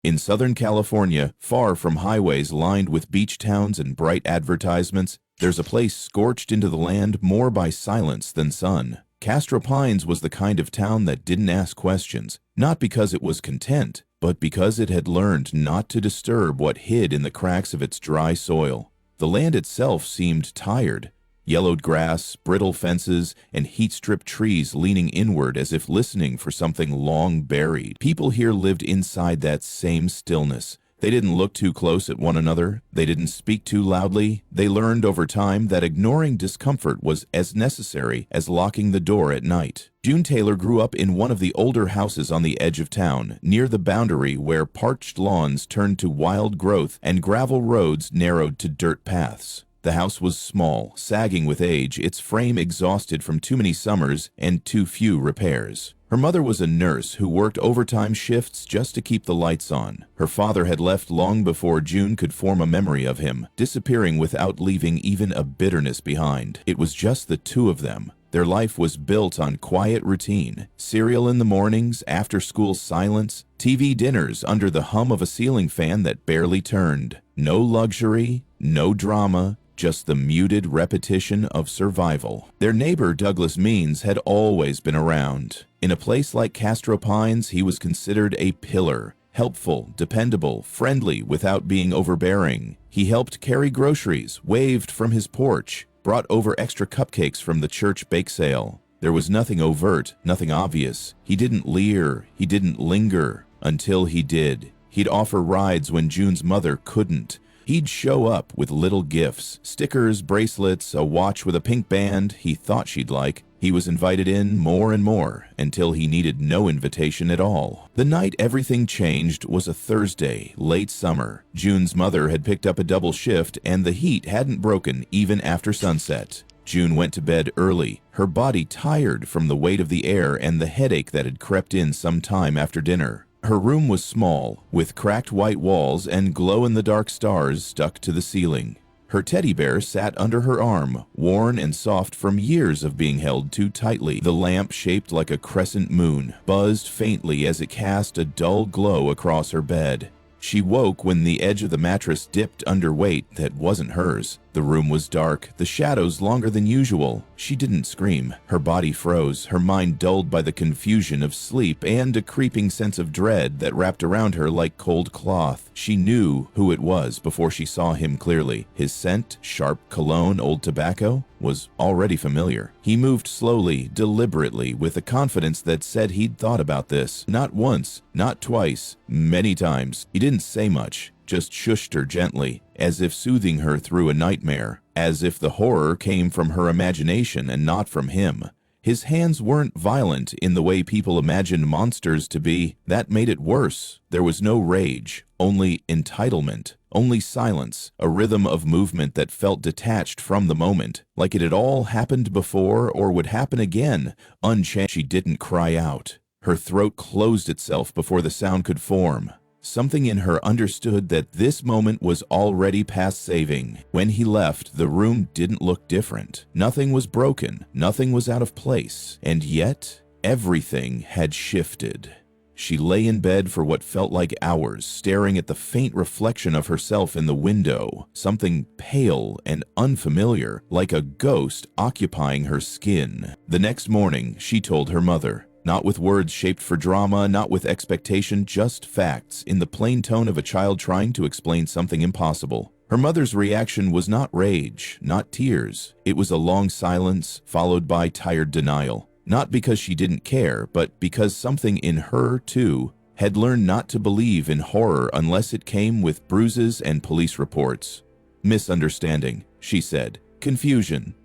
In Southern California, far from highways lined with beach towns and bright advertisements, there's a place scorched into the land more by silence than sun. Castro Pines was the kind of town that didn't ask questions, not because it was content, but because it had learned not to disturb what hid in the cracks of its dry soil. The land itself seemed tired. Yellowed grass, brittle fences, and heat-stripped trees leaning inward as if listening for something long buried. People here lived inside that same stillness. They didn't look too close at one another. They didn't speak too loudly. They learned over time that ignoring discomfort was as necessary as locking the door at night. June Taylor grew up in one of the older houses on the edge of town, near the boundary where parched lawns turned to wild growth and gravel roads narrowed to dirt paths. The house was small, sagging with age, its frame exhausted from too many summers and too few repairs. Her mother was a nurse who worked overtime shifts just to keep the lights on. Her father had left long before June could form a memory of him, disappearing without leaving even a bitterness behind. It was just the two of them. Their life was built on quiet routine, cereal in the mornings, after-school silence, TV dinners under the hum of a ceiling fan that barely turned. No luxury, no drama, just the muted repetition of survival. Their neighbor, Douglas Means, had always been around. In a place like Castro Pines, he was considered a pillar, helpful, dependable, friendly without being overbearing. He helped carry groceries, waved from his porch, brought over extra cupcakes from the church bake sale. There was nothing overt, nothing obvious. He didn't leer, he didn't linger, until he did. He'd offer rides when June's mother couldn't. He'd show up with little gifts, stickers, bracelets, a watch with a pink band he thought she'd like. He was invited in more and more, until he needed no invitation at all. The night everything changed was a Thursday, late summer. June's mother had picked up a double shift, and the heat hadn't broken even after sunset. June went to bed early, her body tired from the weight of the air and the headache that had crept in some time after dinner. Her room was small, with cracked white walls and glow-in-the-dark stars stuck to the ceiling. Her teddy bear sat under her arm, worn and soft from years of being held too tightly. The lamp, shaped like a crescent moon, buzzed faintly as it cast a dull glow across her bed. She woke when the edge of the mattress dipped under weight that wasn't hers. The room was dark, the shadows longer than usual. She didn't scream. Her body froze, her mind dulled by the confusion of sleep and a creeping sense of dread that wrapped around her like cold cloth. She knew who it was before she saw him clearly. His scent, sharp cologne, old tobacco, was already familiar. He moved slowly, deliberately, with a confidence that said he'd thought about this. Not once, not twice, many times. He didn't say much, just shushed her gently, as if soothing her through a nightmare, as if the horror came from her imagination and not from him. His hands weren't violent in the way people imagined monsters to be. That made it worse. There was no rage, only entitlement, only silence, a rhythm of movement that felt detached from the moment, like it had all happened before or would happen again, unchanged. She didn't cry out. Her throat closed itself before the sound could form. Something in her understood that this moment was already past saving. When he left, the room didn't look different. Nothing was broken, nothing was out of place, and yet everything had shifted. She lay in bed for what felt like hours, staring at the faint reflection of herself in the window, something pale and unfamiliar, like a ghost occupying her skin. The next morning, she told her mother. Not with words shaped for drama, not with expectation, just facts, in the plain tone of a child trying to explain something impossible. Her mother's reaction was not rage, not tears. It was a long silence, followed by tired denial. Not because she didn't care, but because something in her, too, had learned not to believe in horror unless it came with bruises and police reports. Misunderstanding, she said. Confusion.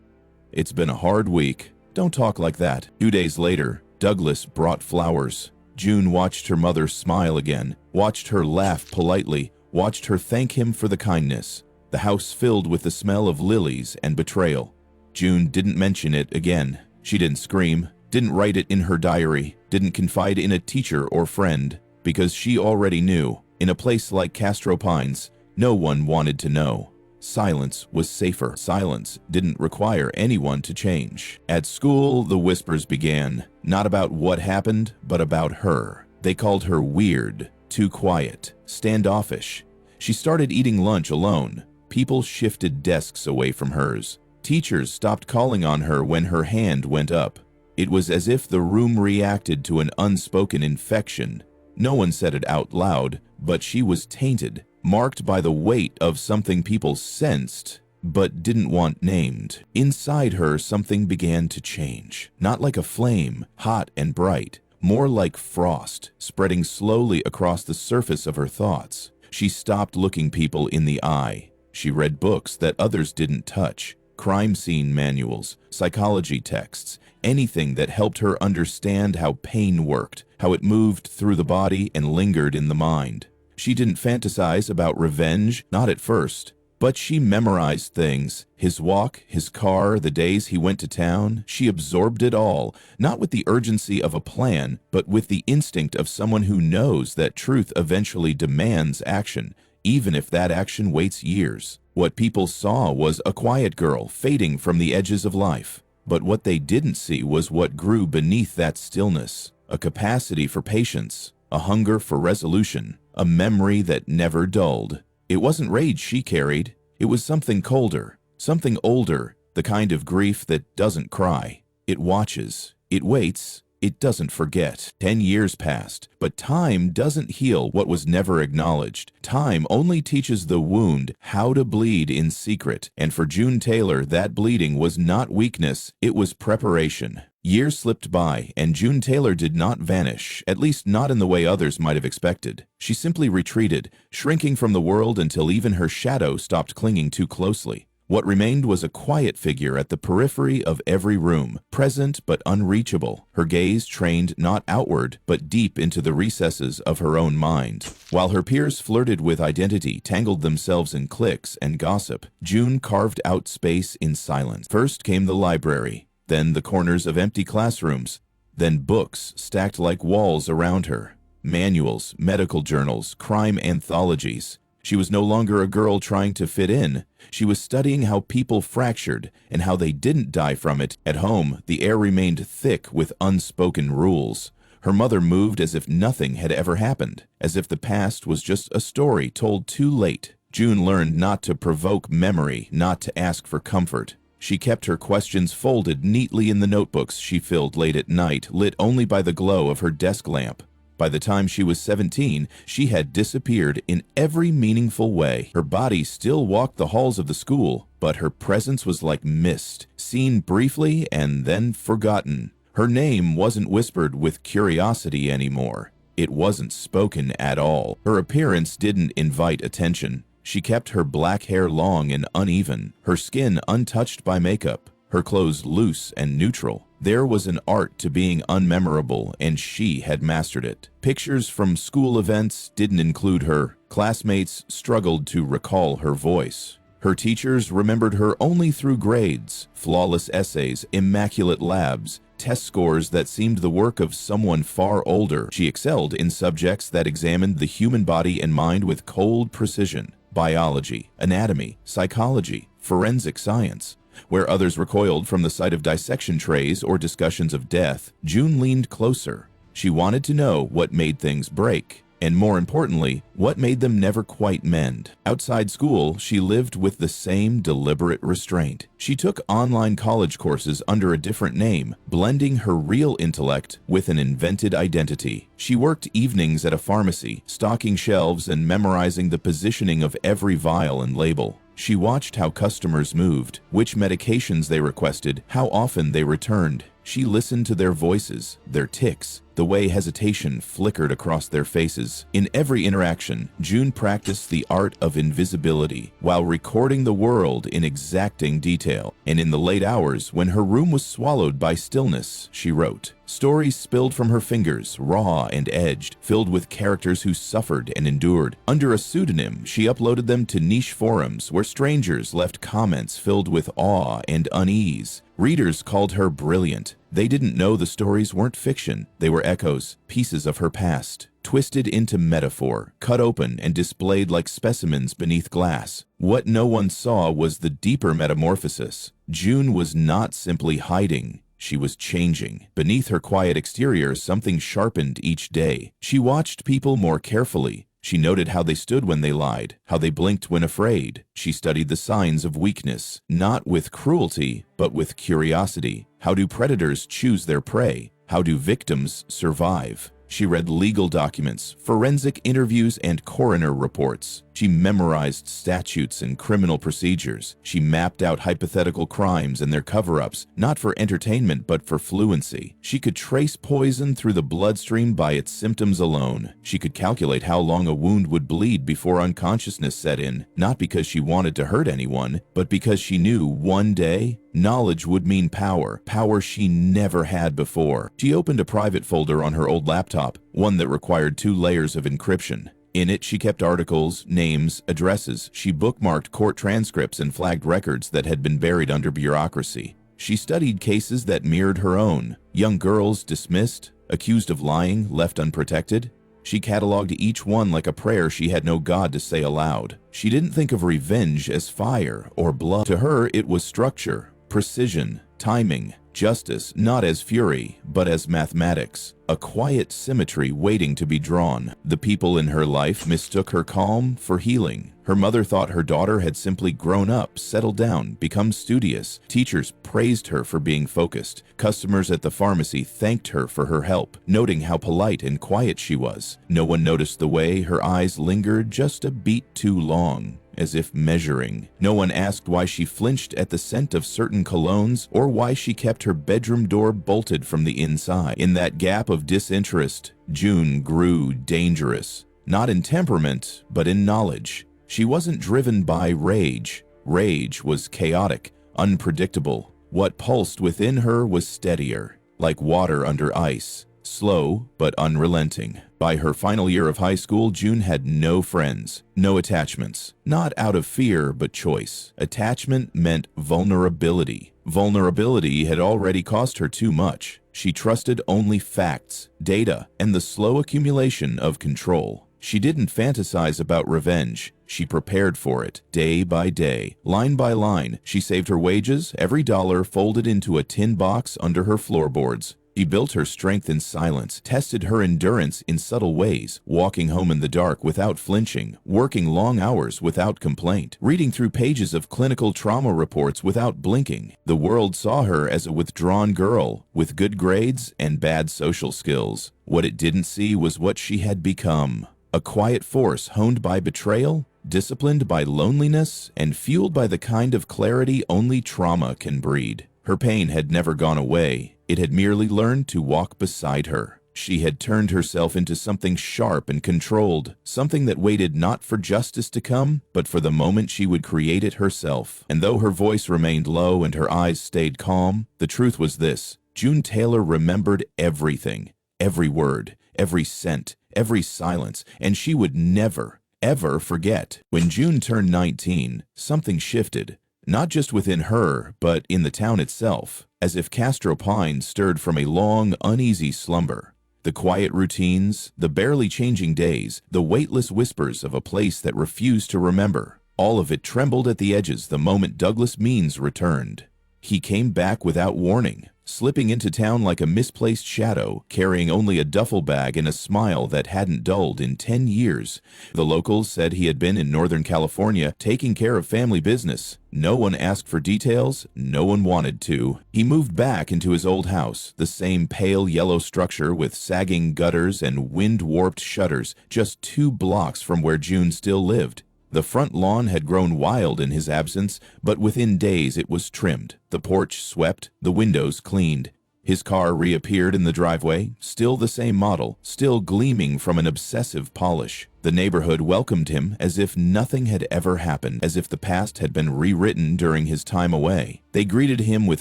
It's been a hard week. Don't talk like that. 2 days later, Douglas brought flowers. June watched her mother smile again, watched her laugh politely, watched her thank him for the kindness. The house filled with the smell of lilies and betrayal. June didn't mention it again. She didn't scream, didn't write it in her diary, didn't confide in a teacher or friend, because she already knew. In a place like Castro Pines, no one wanted to know. Silence was safer. Silence didn't require anyone to change. At school, the whispers began, not about what happened, but about her. They called her weird, too quiet, standoffish. She started eating lunch alone. People shifted desks away from hers. Teachers stopped calling on her when her hand went up. It was as if the room reacted to an unspoken infection. No one said it out loud, but she was tainted, marked by the weight of something people sensed but didn't want named. Inside her, something began to change. Not like a flame, hot and bright, more like frost, spreading slowly across the surface of her thoughts. She stopped looking people in the eye. She read books that others didn't touch, crime scene manuals, psychology texts, anything that helped her understand how pain worked, how it moved through the body and lingered in the mind. She didn't fantasize about revenge, not at first. But she memorized things, his walk, his car, the days he went to town. She absorbed it all, not with the urgency of a plan, but with the instinct of someone who knows that truth eventually demands action, even if that action waits years. What people saw was a quiet girl fading from the edges of life. But what they didn't see was what grew beneath that stillness, a capacity for patience, a hunger for resolution, a memory that never dulled. It wasn't rage she carried. It was something colder, something older, the kind of grief that doesn't cry. It watches, it waits, it doesn't forget. 10 years passed, but time doesn't heal what was never acknowledged. Time only teaches the wound how to bleed in secret, and for June Taylor, that bleeding was not weakness, it was preparation. Years slipped by, and June Taylor did not vanish, at least not in the way others might have expected. She simply retreated, shrinking from the world until even her shadow stopped clinging too closely. What remained was a quiet figure at the periphery of every room, present but unreachable, her gaze trained not outward but deep into the recesses of her own mind. While her peers flirted with identity, tangled themselves in cliques and gossip, June carved out space in silence. First came the library, then the corners of empty classrooms, then books stacked like walls around her. Manuals, medical journals, crime anthologies. She was no longer a girl trying to fit in. She was studying how people fractured and how they didn't die from it. At home, the air remained thick with unspoken rules. Her mother moved as if nothing had ever happened, as if the past was just a story told too late. June learned not to provoke memory, not to ask for comfort. She kept her questions folded neatly in the notebooks she filled late at night, lit only by the glow of her desk lamp. By the time she was 17, she had disappeared in every meaningful way. Her body still walked the halls of the school, but her presence was like mist, seen briefly and then forgotten. Her name wasn't whispered with curiosity anymore. It wasn't spoken at all. Her appearance didn't invite attention. She kept her black hair long and uneven, her skin untouched by makeup, her clothes loose and neutral. There was an art to being unmemorable, and she had mastered it. Pictures from school events didn't include her. Classmates struggled to recall her voice. Her teachers remembered her only through grades, flawless essays, immaculate labs, test scores that seemed the work of someone far older. She excelled in subjects that examined the human body and mind with cold precision. Biology, anatomy, psychology, forensic science. Where others recoiled from the sight of dissection trays or discussions of death, June leaned closer. She wanted to know what made things break, and more importantly, what made them never quite mend. Outside school, she lived with the same deliberate restraint. She took online college courses under a different name, blending her real intellect with an invented identity. She worked evenings at a pharmacy, stocking shelves and memorizing the positioning of every vial and label. She watched how customers moved, which medications they requested, how often they returned. She listened to their voices, their tics, the way hesitation flickered across their faces. In every interaction, June practiced the art of invisibility while recording the world in exacting detail. And in the late hours, when her room was swallowed by stillness, she wrote. Stories spilled from her fingers, raw and edged, filled with characters who suffered and endured. Under a pseudonym, she uploaded them to niche forums where strangers left comments filled with awe and unease. Readers called her brilliant. They didn't know the stories weren't fiction. They were echoes, pieces of her past, twisted into metaphor, cut open and displayed like specimens beneath glass. What no one saw was the deeper metamorphosis. June was not simply hiding. She was changing. Beneath her quiet exterior, something sharpened each day. She watched people more carefully. She noted how they stood when they lied, how they blinked when afraid. She studied the signs of weakness, not with cruelty, but with curiosity. How do predators choose their prey? How do victims survive? She read legal documents, forensic interviews, and coroner reports. She memorized statutes and criminal procedures. She mapped out hypothetical crimes and their cover-ups, not for entertainment but for fluency. She could trace poison through the bloodstream by its symptoms alone. She could calculate how long a wound would bleed before unconsciousness set in, not because she wanted to hurt anyone, but because she knew one day knowledge would mean power, power she never had before. She opened a private folder on her old laptop, one that required 2 layers of encryption. In it, she kept articles, names, addresses. She bookmarked court transcripts and flagged records that had been buried under bureaucracy. She studied cases that mirrored her own. Young girls dismissed, accused of lying, left unprotected. She cataloged each one like a prayer she had no God to say aloud. She didn't think of revenge as fire or blood. To her, it was structure, precision, timing, justice, not as fury, but as mathematics, a quiet symmetry waiting to be drawn. The people in her life mistook her calm for healing. Her mother thought her daughter had simply grown up, settled down, become studious. Teachers praised her for being focused. Customers at the pharmacy thanked her for her help, noting how polite and quiet she was. No one noticed the way her eyes lingered just a beat too long, as if measuring. No one asked why she flinched at the scent of certain colognes or why she kept her bedroom door bolted from the inside. In that gap of disinterest, June grew dangerous. Not in temperament, but in knowledge. She wasn't driven by rage. Rage was chaotic, unpredictable. What pulsed within her was steadier, like water under ice. Slow, but unrelenting. By her final year of high school, June had no friends, no attachments. Not out of fear, but choice. Attachment meant vulnerability. Vulnerability had already cost her too much. She trusted only facts, data, and the slow accumulation of control. She didn't fantasize about revenge. She prepared for it, day by day, line by line. She saved her wages, every dollar folded into a tin box under her floorboards. She built her strength in silence, tested her endurance in subtle ways, walking home in the dark without flinching, working long hours without complaint, reading through pages of clinical trauma reports without blinking. The world saw her as a withdrawn girl, with good grades and bad social skills. What it didn't see was what she had become. A quiet force honed by betrayal, disciplined by loneliness, and fueled by the kind of clarity only trauma can breed. Her pain had never gone away. It had merely learned to walk beside her. She had turned herself into something sharp and controlled, something that waited not for justice to come, but for the moment she would create it herself. And though her voice remained low and her eyes stayed calm, the truth was this: June Taylor remembered everything, every word, every scent, every silence, and she would never, ever forget. When June turned 19, something shifted. Not just within her, but in the town itself, as if Castro Pines stirred from a long, uneasy slumber. The quiet routines, the barely changing days, the weightless whispers of a place that refused to remember. All of it trembled at the edges the moment Douglas Means returned. He came back without warning, slipping into town like a misplaced shadow, carrying only a duffel bag and a smile that hadn't dulled in 10 years. The locals said he had been in Northern California taking care of family business. No one asked for details, no one wanted to. He moved back into his old house, the same pale yellow structure with sagging gutters and wind-warped shutters, just 2 blocks from where June still lived. The front lawn had grown wild in his absence, but within days it was trimmed, the porch swept, the windows cleaned. His car reappeared in the driveway, still the same model, still gleaming from an obsessive polish. The neighborhood welcomed him as if nothing had ever happened, as if the past had been rewritten during his time away. They greeted him with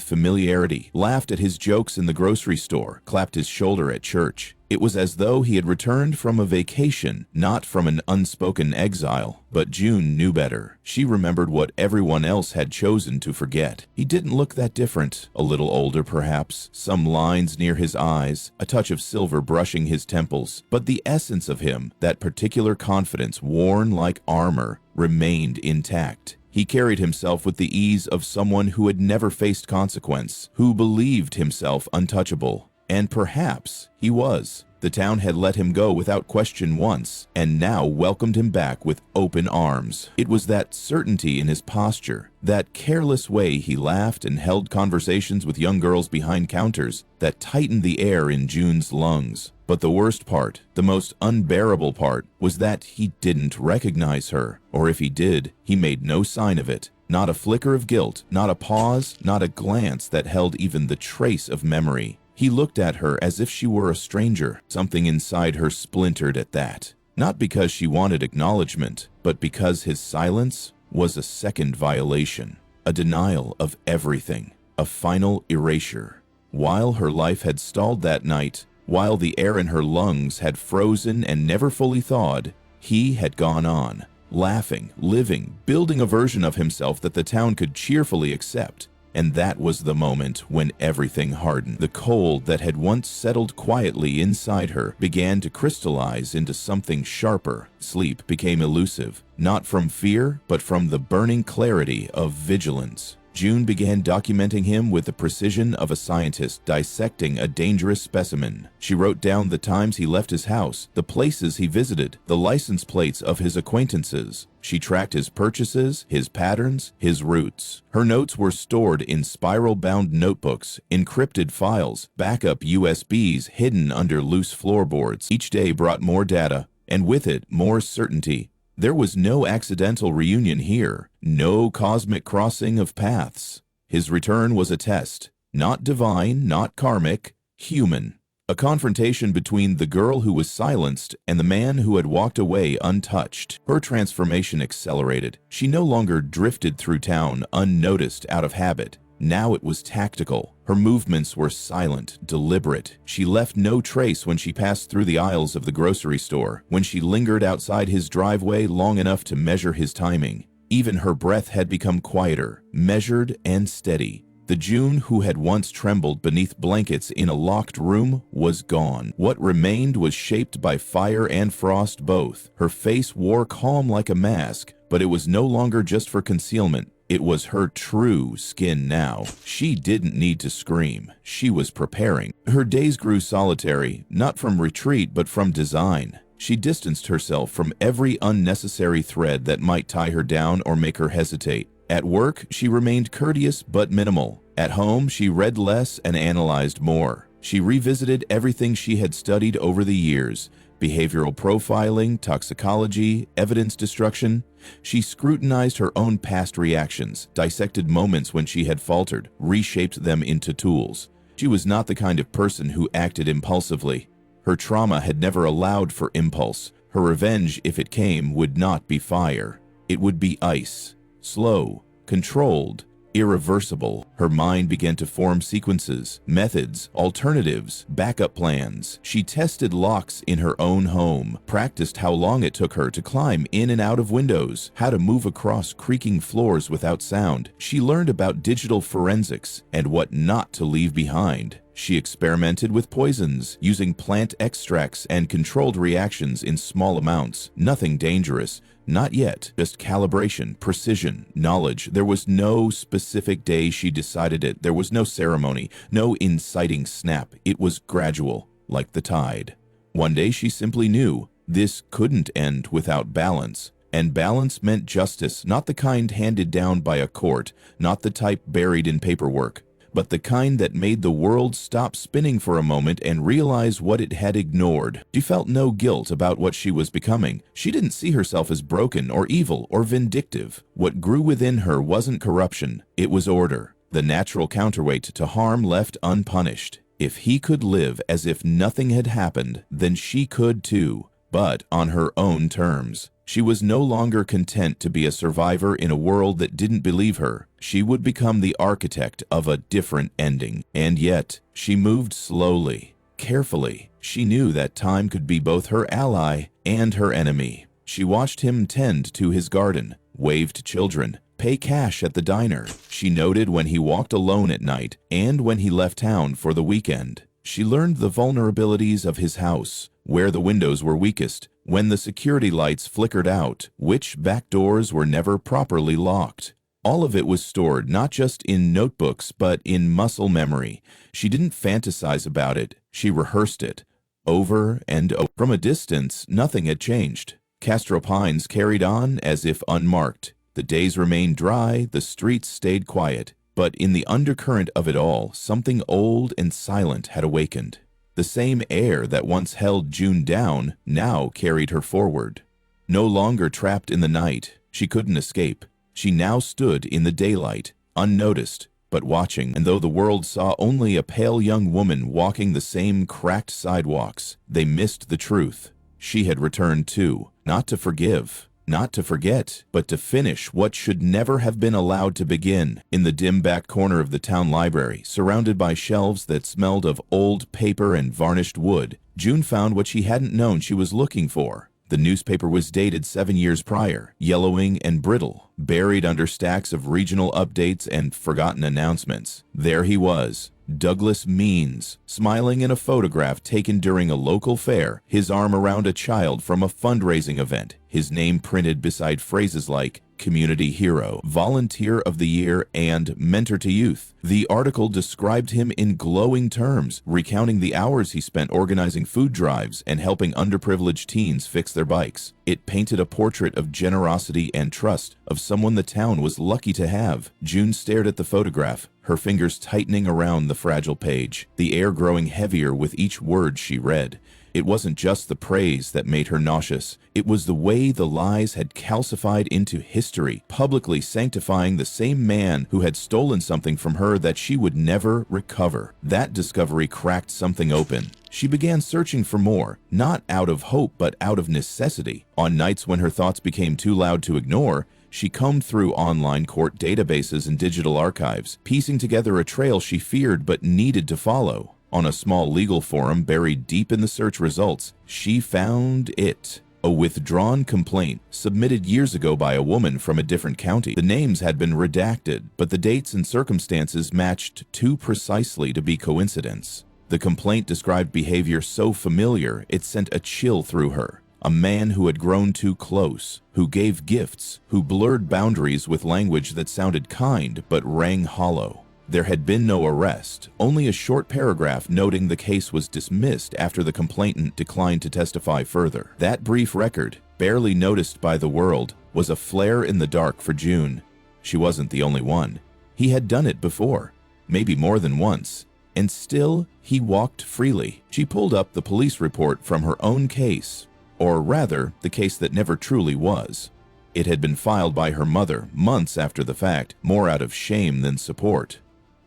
familiarity, laughed at his jokes in the grocery store, clapped his shoulder at church. It was as though he had returned from a vacation, not from an unspoken exile. But June knew better. She remembered what everyone else had chosen to forget. He didn't look that different. A little older, perhaps. Some lines near his eyes, a touch of silver brushing his temples. But the essence of him, that particular confidence worn like armor, remained intact. He carried himself with the ease of someone who had never faced consequence, who believed himself untouchable. And perhaps he was. The town had let him go without question once, and now welcomed him back with open arms. It was that certainty in his posture, that careless way he laughed and held conversations with young girls behind counters, that tightened the air in June's lungs. But the worst part, the most unbearable part, was that he didn't recognize her. Or if he did, he made no sign of it. Not a flicker of guilt, not a pause, not a glance that held even the trace of memory. He looked at her as if she were a stranger. Something inside her splintered at that. Not because she wanted acknowledgement, but because his silence was a second violation, a denial of everything, a final erasure. While her life had stalled that night, while the air in her lungs had frozen and never fully thawed, he had gone on, laughing, living, building a version of himself that the town could cheerfully accept. And that was the moment when everything hardened. The cold that had once settled quietly inside her began to crystallize into something sharper. Sleep became elusive, not from fear, but from the burning clarity of vigilance. June began documenting him with the precision of a scientist dissecting a dangerous specimen. She wrote down the times he left his house, the places he visited, the license plates of his acquaintances. She tracked his purchases, his patterns, his routes. Her notes were stored in spiral-bound notebooks, encrypted files, backup USBs hidden under loose floorboards. Each day brought more data, and with it, more certainty. There was no accidental reunion here, no cosmic crossing of paths. His return was a test, not divine, not karmic, human. A confrontation between the girl who was silenced and the man who had walked away untouched. Her transformation accelerated. She no longer drifted through town unnoticed out of habit. Now it was tactical. Her movements were silent, deliberate. She left no trace when she passed through the aisles of the grocery store, when she lingered outside his driveway long enough to measure his timing. Even her breath had become quieter, measured and steady. The June who had once trembled beneath blankets in a locked room was gone. What remained was shaped by fire and frost both. Her face wore calm like a mask, but it was no longer just for concealment. It was her true skin now. She didn't need to scream. She was preparing. Her days grew solitary, not from retreat, but from design. She distanced herself from every unnecessary thread that might tie her down or make her hesitate. At work, she remained courteous but minimal. At home, she read less and analyzed more. She revisited everything she had studied over the years: behavioral profiling, toxicology, evidence destruction. She scrutinized her own past reactions, dissected moments when she had faltered, reshaped them into tools. She was not the kind of person who acted impulsively. Her trauma had never allowed for impulse. Her revenge, if it came, would not be fire. It would be ice. Slow, controlled, irreversible. Her mind began to form sequences, methods, alternatives, backup plans. She tested locks in her own home, practiced how long it took her to climb in and out of windows, how to move across creaking floors without sound. She learned about digital forensics and what not to leave behind. She experimented with poisons, using plant extracts and controlled reactions in small amounts. Nothing dangerous. Not yet, just calibration, precision, knowledge. There was no specific day she decided it. There was no ceremony, no inciting snap. It was gradual, like the tide. One day she simply knew this couldn't end without balance. And balance meant justice, not the kind handed down by a court, not the type buried in paperwork, but the kind that made the world stop spinning for a moment and realize what it had ignored. She felt no guilt about what she was becoming. She didn't see herself as broken or evil or vindictive. What grew within her wasn't corruption, it was order, the natural counterweight to harm left unpunished. If he could live as if nothing had happened, then she could too, but on her own terms. She was no longer content to be a survivor in a world that didn't believe her. She would become the architect of a different ending. And yet, she moved slowly, carefully. She knew that time could be both her ally and her enemy. She watched him tend to his garden, wave to children, pay cash at the diner. She noted when he walked alone at night and when he left town for the weekend. She learned the vulnerabilities of his house, where the windows were weakest, when the security lights flickered out, which back doors were never properly locked. All of it was stored not just in notebooks but in muscle memory. She didn't fantasize about it, she rehearsed it. Over and over. From a distance, nothing had changed. Castro Pines carried on as if unmarked. The days remained dry, the streets stayed quiet. But in the undercurrent of it all, something old and silent had awakened. The same air that once held June down now carried her forward. No longer trapped in the night, she couldn't escape. She now stood in the daylight, unnoticed, but watching, and though the world saw only a pale young woman walking the same cracked sidewalks, they missed the truth. She had returned too, not to forgive, not to forget, but to finish what should never have been allowed to begin. In the dim back corner of the town library, surrounded by shelves that smelled of old paper and varnished wood, June found what she hadn't known she was looking for. The newspaper was dated 7 years prior, yellowing and brittle, buried under stacks of regional updates and forgotten announcements. There he was, Douglas Means, smiling in a photograph taken during a local fair, his arm around a child from a fundraising event, his name printed beside phrases like community hero, volunteer of the year, and mentor to youth. The article described him in glowing terms, recounting the hours he spent organizing food drives and helping underprivileged teens fix their bikes. It painted a portrait of generosity and trust, of someone the town was lucky to have. June stared at the photograph, her fingers tightening around the fragile page, the air growing heavier with each word she read. It wasn't just the praise that made her nauseous. It was the way the lies had calcified into history, publicly sanctifying the same man who had stolen something from her that she would never recover. That discovery cracked something open. She began searching for more, not out of hope but out of necessity. On nights when her thoughts became too loud to ignore, she combed through online court databases and digital archives, piecing together a trail she feared but needed to follow. On a small legal forum buried deep in the search results, she found it. A withdrawn complaint submitted years ago by a woman from a different county. The names had been redacted, but the dates and circumstances matched too precisely to be coincidence. The complaint described behavior so familiar it sent a chill through her. A man who had grown too close, who gave gifts, who blurred boundaries with language that sounded kind but rang hollow. There had been no arrest, only a short paragraph noting the case was dismissed after the complainant declined to testify further. That brief record, barely noticed by the world, was a flare in the dark for June. She wasn't the only one. He had done it before, maybe more than once, and still he walked freely. She pulled up the police report from her own case, or rather, the case that never truly was. It had been filed by her mother months after the fact, more out of shame than support.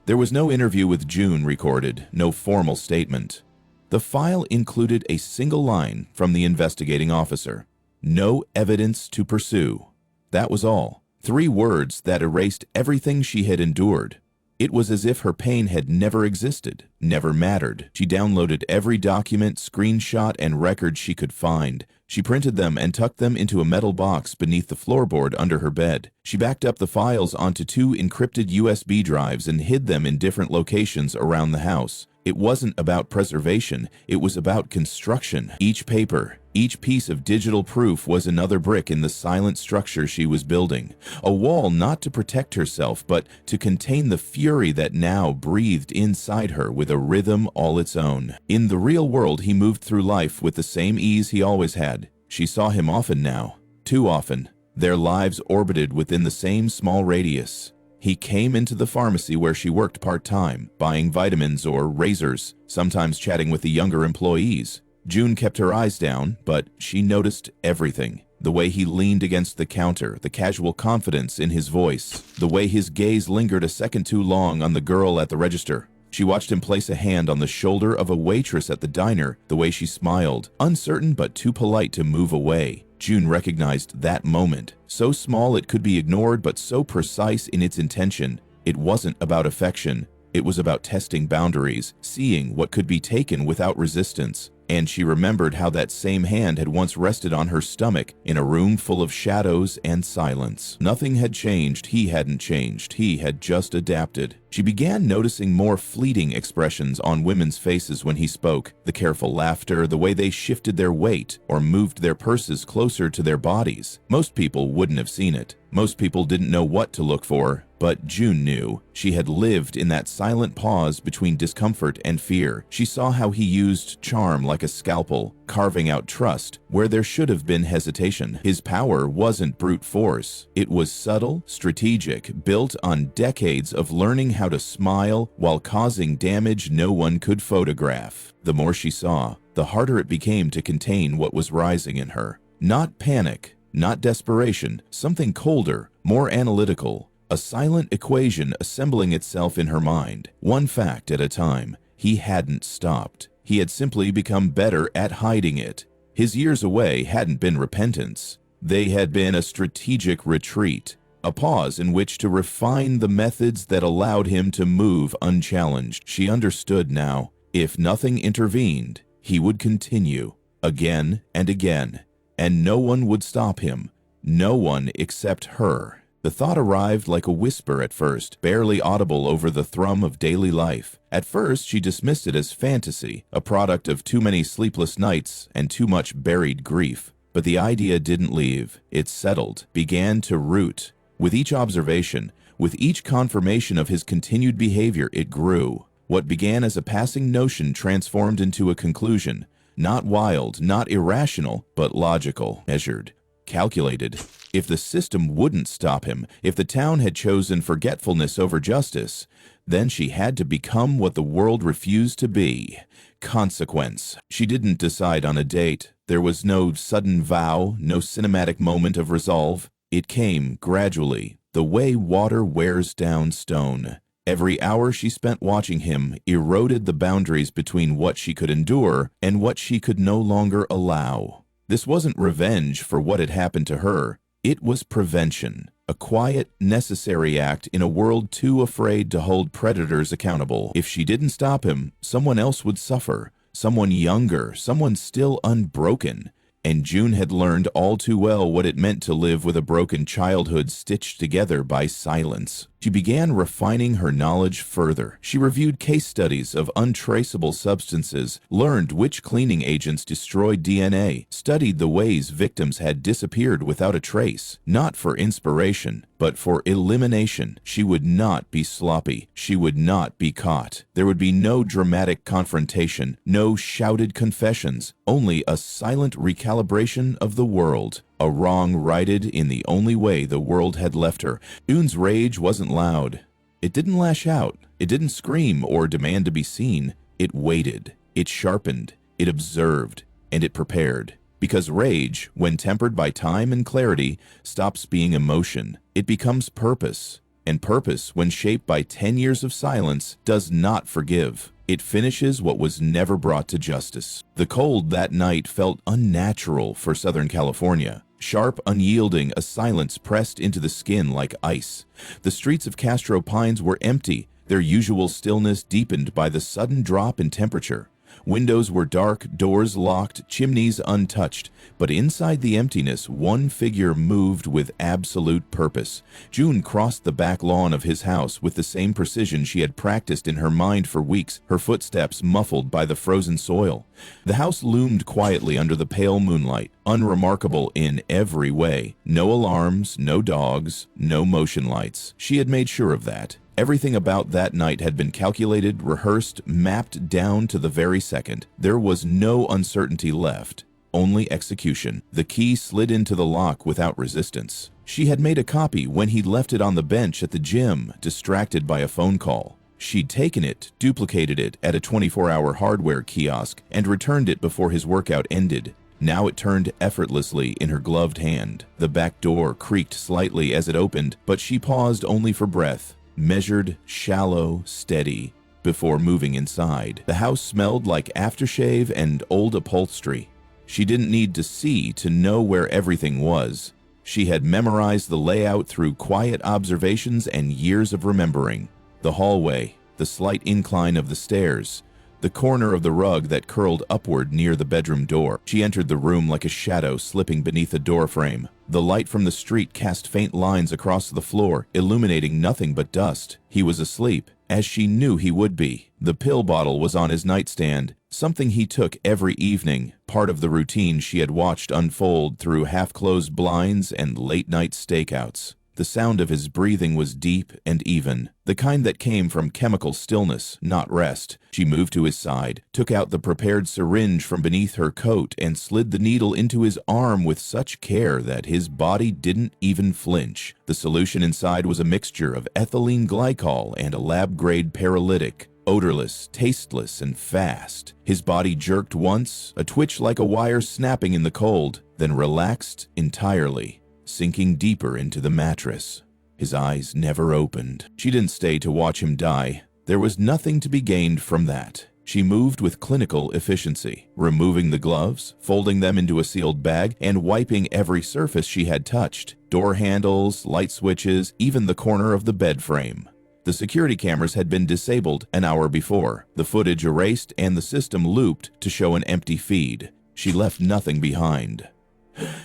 There was no interview with June recorded, no formal statement. The file included a single line from the investigating officer: "No evidence to pursue." That was all. 3 words that erased everything she had endured. It was as if her pain had never existed, never mattered. She downloaded every document, screenshot, and record she could find. She printed them and tucked them into a metal box beneath the floorboard under her bed. She backed up the files onto 2 encrypted USB drives and hid them in different locations around the house. It wasn't about preservation, it was about construction. Each paper, each piece of digital proof was another brick in the silent structure she was building. A wall not to protect herself, but to contain the fury that now breathed inside her with a rhythm all its own. In the real world, he moved through life with the same ease he always had. She saw him often now, too often. Their lives orbited within the same small radius. He came into the pharmacy where she worked part-time, buying vitamins or razors, sometimes chatting with the younger employees. June kept her eyes down, but she noticed everything. The way he leaned against the counter, the casual confidence in his voice, the way his gaze lingered a second too long on the girl at the register. She watched him place a hand on the shoulder of a waitress at the diner, the way she smiled, uncertain but too polite to move away. June recognized that moment. So small it could be ignored, but so precise in its intention. It wasn't about affection. It was about testing boundaries, seeing what could be taken without resistance. And she remembered how that same hand had once rested on her stomach in a room full of shadows and silence. Nothing had changed. He hadn't changed. He had just adapted. She began noticing more fleeting expressions on women's faces when he spoke. The careful laughter, the way they shifted their weight or moved their purses closer to their bodies. Most people wouldn't have seen it. Most people didn't know what to look for, but June knew. She had lived in that silent pause between discomfort and fear. She saw how he used charm like a scalpel, carving out trust where there should have been hesitation. His power wasn't brute force. It was subtle, strategic, built on decades of learning how to smile while causing damage no one could photograph. The more she saw, the harder it became to contain what was rising in her. Not panic, not desperation, something colder, more analytical. A silent equation assembling itself in her mind, one fact at a time. He hadn't stopped. He had simply become better at hiding it. His years away hadn't been repentance. They had been a strategic retreat, a pause in which to refine the methods that allowed him to move unchallenged. She understood now. If nothing intervened, he would continue, again and again, and no one would stop him. No one except her. The thought arrived like a whisper at first, barely audible over the thrum of daily life. At first, she dismissed it as fantasy, a product of too many sleepless nights and too much buried grief. But the idea didn't leave. It settled, began to root. With each observation, with each confirmation of his continued behavior, it grew. What began as a passing notion transformed into a conclusion. Not wild, not irrational, but logical, measured, calculated. If the system wouldn't stop him, if the town had chosen forgetfulness over justice, then she had to become what the world refused to be. Consequence. She didn't decide on a date. There was no sudden vow, no cinematic moment of resolve. It came gradually, the way water wears down stone. Every hour she spent watching him eroded the boundaries between what she could endure and what she could no longer allow. This wasn't revenge for what had happened to her. It was prevention, a quiet, necessary act in a world too afraid to hold predators accountable. If she didn't stop him, someone else would suffer, someone younger, someone still unbroken. And June had learned all too well what it meant to live with a broken childhood stitched together by silence. She began refining her knowledge further. She reviewed case studies of untraceable substances, learned which cleaning agents destroyed DNA, studied the ways victims had disappeared without a trace. Not for inspiration, but for elimination. She would not be sloppy. She would not be caught. There would be no dramatic confrontation, no shouted confessions, only a silent recalibration of the world. A wrong righted in the only way the world had left her. June's rage wasn't loud. It didn't lash out. It didn't scream or demand to be seen. It waited. It sharpened. It observed. And it prepared. Because rage, when tempered by time and clarity, stops being emotion. It becomes purpose. And purpose, when shaped by 10 years of silence, does not forgive. It finishes what was never brought to justice. The cold that night felt unnatural for Southern California. Sharp, unyielding, a silence pressed into the skin like ice. The streets of Castro Pines were empty, their usual stillness deepened by the sudden drop in temperature. Windows were dark, doors locked, chimneys untouched. But inside the emptiness, one figure moved with absolute purpose. June crossed the back lawn of his house with the same precision she had practiced in her mind for weeks, her footsteps muffled by the frozen soil. The house loomed quietly under the pale moonlight, unremarkable in every way. No alarms, no dogs, no motion lights. She had made sure of that. Everything about that night had been calculated, rehearsed, mapped down to the very second. There was no uncertainty left, only execution. The key slid into the lock without resistance. She had made a copy when he'd left it on the bench at the gym, distracted by a phone call. She'd taken it, duplicated it at a 24-hour hardware kiosk, and returned it before his workout ended. Now it turned effortlessly in her gloved hand. The back door creaked slightly as it opened, but she paused only for breath. Measured, shallow, steady, before moving inside. The house smelled like aftershave and old upholstery. She didn't need to see to know where everything was. She had memorized the layout through quiet observations and years of remembering. The hallway, the slight incline of the stairs, the corner of the rug that curled upward near the bedroom door. She entered the room like a shadow slipping beneath a doorframe. The light from the street cast faint lines across the floor, illuminating nothing but dust. He was asleep, as she knew he would be. The pill bottle was on his nightstand, something he took every evening, part of the routine she had watched unfold through half-closed blinds and late-night stakeouts. The sound of his breathing was deep and even, the kind that came from chemical stillness, not rest. She moved to his side, took out the prepared syringe from beneath her coat, and slid the needle into his arm with such care that his body didn't even flinch. The solution inside was a mixture of ethylene glycol and a lab-grade paralytic. Odorless, tasteless, and fast. His body jerked once, a twitch like a wire snapping in the cold, then relaxed entirely, sinking deeper into the mattress. His eyes never opened. She didn't stay to watch him die. There was nothing to be gained from that. She moved with clinical efficiency, removing the gloves, folding them into a sealed bag, and wiping every surface she had touched. Door handles, light switches, even the corner of the bed frame. The security cameras had been disabled an hour before, the footage erased and the system looped to show an empty feed. She left nothing behind.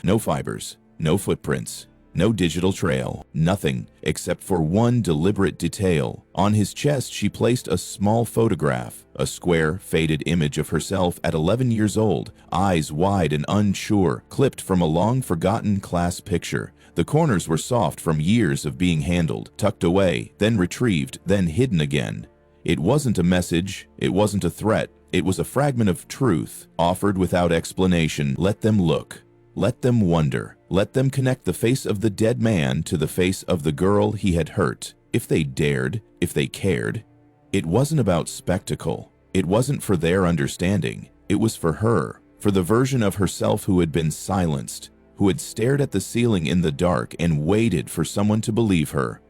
No fibers, no footprints, no digital trail, nothing except for one deliberate detail. On his chest she placed a small photograph, a square, faded image of herself at 11 years old, eyes wide and unsure, clipped from a long-forgotten class picture. The corners were soft from years of being handled, tucked away, then retrieved, then hidden again. It wasn't a message, it wasn't a threat, it was a fragment of truth, offered without explanation. Let them look. Let them wonder. Let them connect the face of the dead man to the face of the girl he had hurt. If they dared, if they cared. It wasn't about spectacle. It wasn't for their understanding. It was for her, for the version of herself who had been silenced, who had stared at the ceiling in the dark and waited for someone to believe her.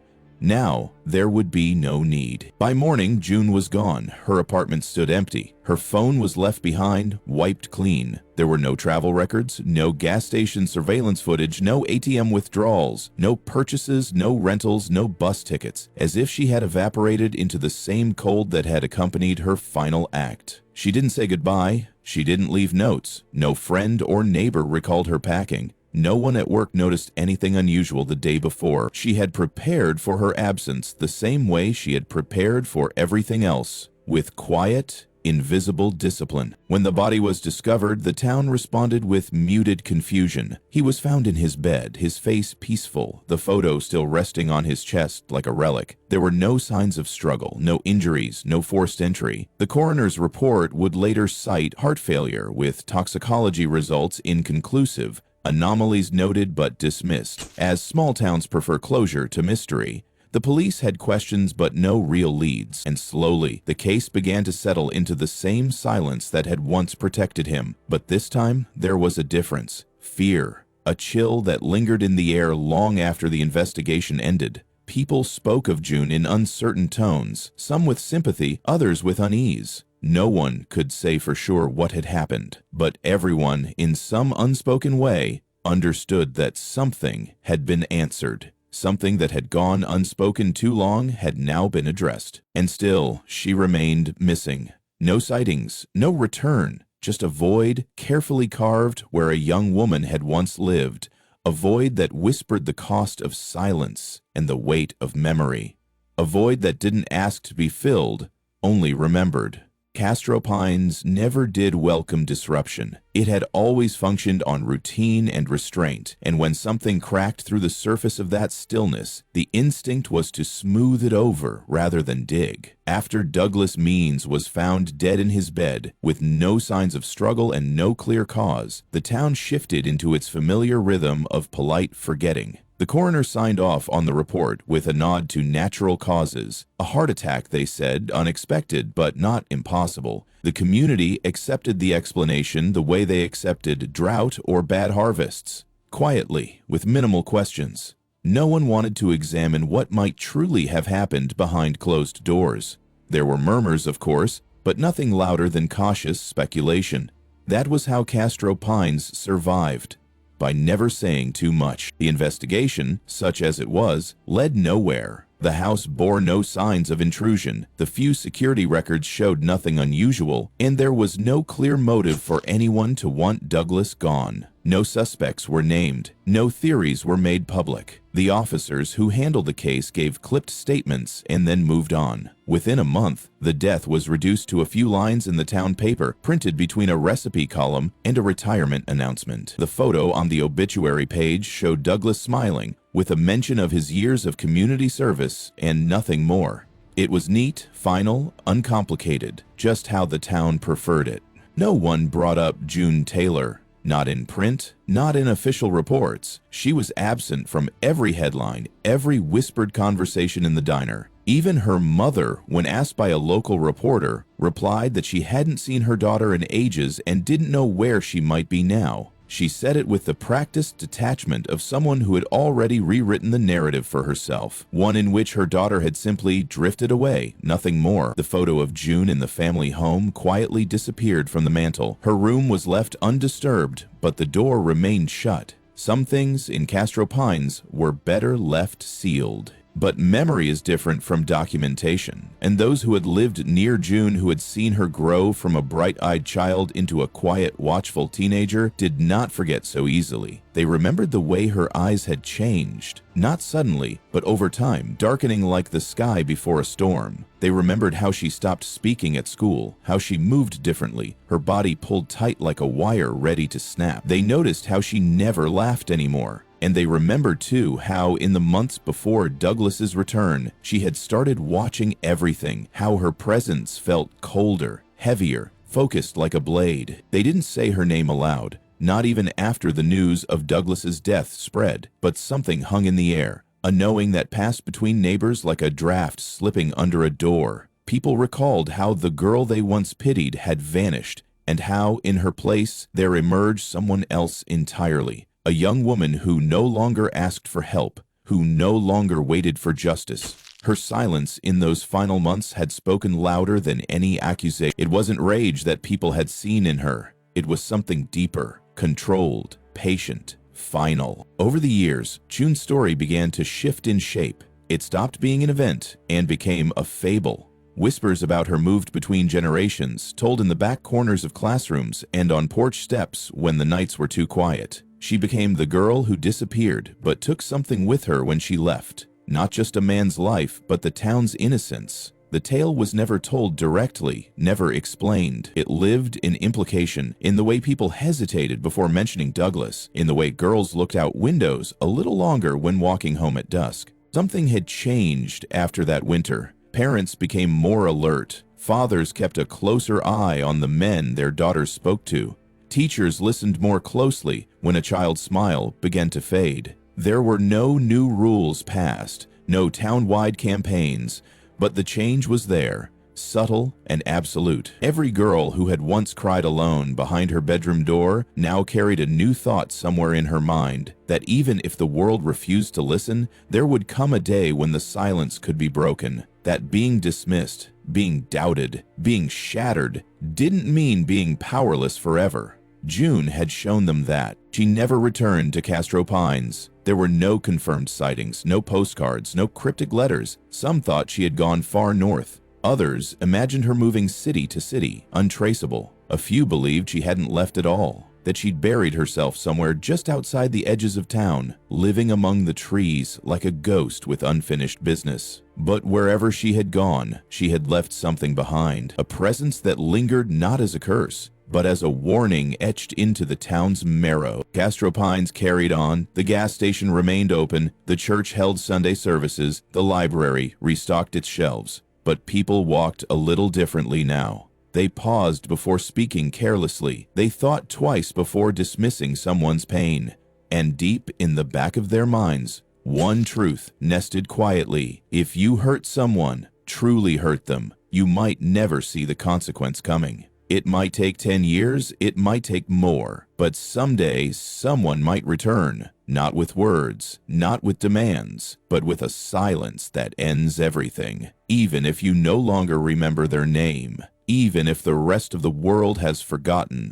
Now, there would be no need. By morning, June was gone. Her apartment stood empty. Her phone was left behind, wiped clean. There were no travel records, no gas station surveillance footage, no ATM withdrawals, no purchases, no rentals, no bus tickets, as if she had evaporated into the same cold that had accompanied her final act. She didn't say goodbye. She didn't leave notes. No friend or neighbor recalled her packing. No one at work noticed anything unusual the day before. She had prepared for her absence the same way she had prepared for everything else, with quiet, invisible discipline. When the body was discovered, the town responded with muted confusion. He was found in his bed, his face peaceful, the photo still resting on his chest like a relic. There were no signs of struggle, no injuries, no forced entry. The coroner's report would later cite heart failure, with toxicology results inconclusive. Anomalies noted but dismissed. As small towns prefer closure to mystery, the police had questions but no real leads, and slowly the case began to settle into the same silence that had once protected him. But this time, there was a difference. Fear. A chill that lingered in the air long after the investigation ended. People spoke of June in uncertain tones, some with sympathy, others with unease. No one could say for sure what had happened, but everyone, in some unspoken way, understood that something had been answered. Something that had gone unspoken too long had now been addressed. And still, she remained missing. No sightings, no return, just a void carefully carved where a young woman had once lived. A void that whispered the cost of silence and the weight of memory. A void that didn't ask to be filled, only remembered. Castro Pines never did welcome disruption. It had always functioned on routine and restraint, and when something cracked through the surface of that stillness, the instinct was to smooth it over rather than dig. After Douglas Means was found dead in his bed, with no signs of struggle and no clear cause, the town shifted into its familiar rhythm of polite forgetting. The coroner signed off on the report with a nod to natural causes. A heart attack, they said, unexpected, but not impossible. The community accepted the explanation the way they accepted drought or bad harvests, quietly, with minimal questions. No one wanted to examine what might truly have happened behind closed doors. There were murmurs, of course, but nothing louder than cautious speculation. That was how Castro Pines survived. By never saying too much. The investigation, such as it was, led nowhere. The house bore no signs of intrusion, the few security records showed nothing unusual, and there was no clear motive for anyone to want Douglas gone. No suspects were named, no theories were made public. The officers who handled the case gave clipped statements and then moved on. Within a month, the death was reduced to a few lines in the town paper, printed between a recipe column and a retirement announcement. The photo on the obituary page showed Douglas smiling, with a mention of his years of community service and nothing more. It was neat, final, uncomplicated, just how the town preferred it. No one brought up June Taylor. Not in print, not in official reports. She was absent from every headline, every whispered conversation in the diner. Even her mother, when asked by a local reporter, replied that she hadn't seen her daughter in ages and didn't know where she might be now. She said it with the practiced detachment of someone who had already rewritten the narrative for herself, one in which her daughter had simply drifted away, nothing more. The photo of June in the family home quietly disappeared from the mantel. Her room was left undisturbed, but the door remained shut. Some things in Castro Pines were better left sealed. But memory is different from documentation, and those who had lived near June, who had seen her grow from a bright-eyed child into a quiet, watchful teenager, did not forget so easily. They remembered the way her eyes had changed, not suddenly, but over time, darkening like the sky before a storm. They remembered how she stopped speaking at school, how she moved differently, her body pulled tight like a wire ready to snap. They noticed how she never laughed anymore. And they remembered, too, how in the months before Douglas's return, she had started watching everything, how her presence felt colder, heavier, focused like a blade. They didn't say her name aloud, not even after the news of Douglas's death spread, but something hung in the air, a knowing that passed between neighbors like a draft slipping under a door. People recalled how the girl they once pitied had vanished, and how, in her place, there emerged someone else entirely. A young woman who no longer asked for help, who no longer waited for justice. Her silence in those final months had spoken louder than any accusation. It wasn't rage that people had seen in her. It was something deeper, controlled, patient, final. Over the years, June's story began to shift in shape. It stopped being an event and became a fable. Whispers about her moved between generations, told in the back corners of classrooms and on porch steps when the nights were too quiet. She became the girl who disappeared, but took something with her when she left. Not just a man's life, but the town's innocence. The tale was never told directly, never explained. It lived in implication, in the way people hesitated before mentioning Douglas, in the way girls looked out windows a little longer when walking home at dusk. Something had changed after that winter. Parents became more alert. Fathers kept a closer eye on the men their daughters spoke to. Teachers listened more closely when a child's smile began to fade. There were no new rules passed, no town-wide campaigns, but the change was there, subtle and absolute. Every girl who had once cried alone behind her bedroom door now carried a new thought somewhere in her mind, that even if the world refused to listen, there would come a day when the silence could be broken, that being dismissed, being doubted, being shattered, didn't mean being powerless forever. June had shown them that. She never returned to Castro Pines. There were no confirmed sightings, no postcards, no cryptic letters. Some thought she had gone far north. Others imagined her moving city to city, untraceable. A few believed she hadn't left at all, that she'd buried herself somewhere just outside the edges of town, living among the trees like a ghost with unfinished business. But wherever she had gone, she had left something behind, a presence that lingered not as a curse, but as a warning etched into the town's marrow. Castro Pines carried on, the gas station remained open, the church held Sunday services, the library restocked its shelves. But people walked a little differently now. They paused before speaking carelessly. They thought twice before dismissing someone's pain. And deep in the back of their minds, one truth nested quietly. If you hurt someone, truly hurt them, you might never see the consequence coming. It might take 10 years, it might take more, but someday someone might return, not with words, not with demands, but with a silence that ends everything. Even if you no longer remember their name, even if the rest of the world has forgotten,